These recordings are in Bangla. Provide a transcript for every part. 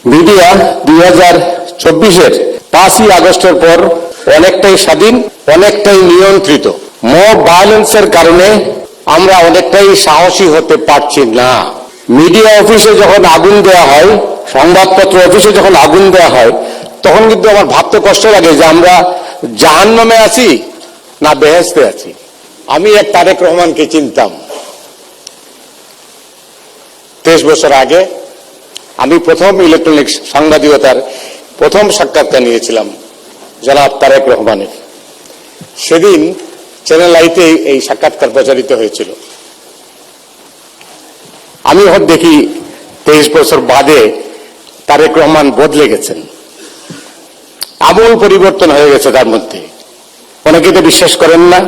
মিডিয়া 2024-এর 5ই আগস্টের পর অনেকটাই স্বাধীন, অনেকটাই নিয়ন্ত্রিত। মব ভায়োলেন্সের কারণে আমরা অনেকটাই সাহসী হতে পারছি না। মিডিয়া অফিসে যখন আগুন দেওয়া হয়, সংবাদপত্র অফিসে যখন আগুন দেওয়া হয়, তখন কিন্তু আমার ভাবতে কষ্ট লাগে যে আমরা জাহান্নামে আছি না বেহেশতে আছি। আমি এক তারেক রহমানকে চিনতাম। 23 বছর আগে আমি প্রথম ইলেকট্রনিক সাংবাদিকতার প্রথম সাক্ষাৎকার নিয়েছিলাম জনাব তারেক রহমানের। সেদিন চ্যানেল আইতে এই সাক্ষাৎকার প্রচারিত হয়েছিল। আমি হয়তো দেখি 23 বছর বাদে তারেক রহমান বদলে গেছেন, আমূল পরিবর্তন হয়ে গেছে তার মধ্যে। অনেকে তো বিশ্বাস করেন না,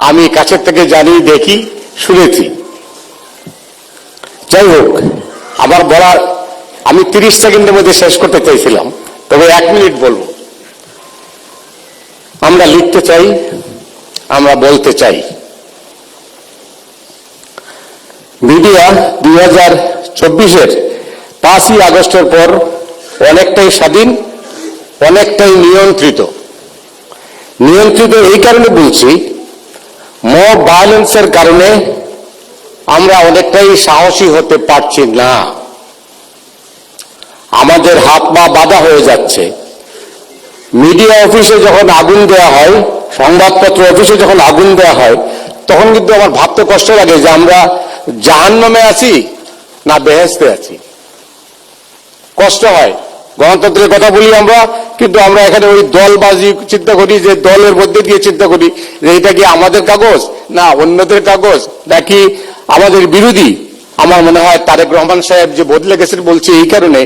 আমি কাছের থেকে জানি, দেখি, শুনেছি। যাই হোক, আমার বলার আমি 30 সেকেন্ডের মধ্যে শেষ করতে চাইছিলাম, তবে 1 মিনিট বলবো। আমরা লিখতে চাই, আমরা বলতে চাই। মিডিয়া 2024-এর 5ই আগস্টের পর অনেকটাই স্বাধীন, অনেকটাই নিয়ন্ত্রিত। নিয়ন্ত্রিত এই কারণে বলছি, মব ভায়োলেন্সের কারণে আমরা অনেকটাই সাহসী হতে পারছি না। আমাদের হাত পা বাঁধা হয়ে যাচ্ছে। মিডিয়া অফিসে যখন আগুন দেওয়া হয়, সংবাদপত্র অফিসে যখন আগুন দেওয়া হয়, তখন কিন্তু আমার ভাবতে কষ্ট লাগে যে আমরা জাহান্নামে আছি না বেহেশতে আছি। কষ্ট হয়। গণতন্ত্রের কথা বলি আমরা, কিন্তু আমরা এখানে ওই দলবাজি চিন্তা করি, যে দলের মধ্যে দিয়ে চিন্তা করি যে এটা কি আমাদের কাগজ না অন্যদের কাগজ নাকি আমাদের বিরোধী। আমার মনে হয় তারেক রহমান সাহেব যে বদলে গেছেন বলছে এই কারণে,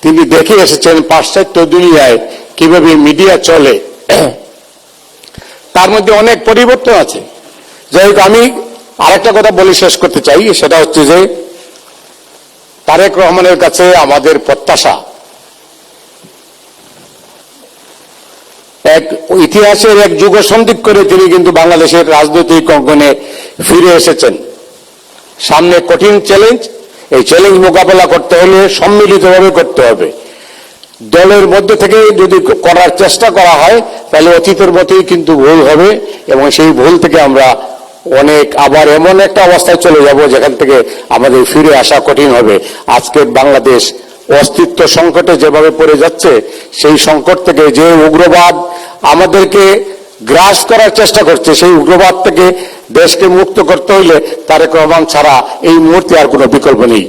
তিনি দেখে এসেছেন পাশ্চাত্য দুনিয়ায় কিভাবে মিডিয়া চলে, তার মধ্যে অনেক পরিবর্তন আছে। যাই হোক, আমি আরেকটা কথা বলে শেষ করতে চাই, সেটা হচ্ছে যে তারেক রহমানের কাছে আমাদের প্রত্যাশা, এক ইতিহাসের এক যুগ সন্ধিক করে তিনি কিন্তু বাংলাদেশের রাজনৈতিক অঙ্গনে ফিরে এসেছেন। সামনে কঠিন চ্যালেঞ্জ, এই চ্যালেঞ্জ মোকাবেলা করতে হলে সম্মিলিতভাবে করতে হবে। দলের মধ্যে থেকে যদি করার চেষ্টা করা হয় তাহলে অতীতের মতোই কিন্তু ভুল হবে, এবং সেই ভুল থেকে আমরা অনেক আবার এমন একটা অবস্থায় চলে যাব যেখান থেকে আমাদের ফিরে আসা কঠিন হবে। আজকে বাংলাদেশ অস্তিত্ব সংকটে যেভাবে পড়ে যাচ্ছে, সেই সংকট থেকে যে উগ্রবাদ আমাদেরকে গ্রাস করার চেষ্টা করছে, সেই উগ্রবাদ থেকে দেশকে মুক্ত করতে হইলে তারেক রহমান ছাড়া এই মুহূর্তে আর কোনো বিকল্প নেই।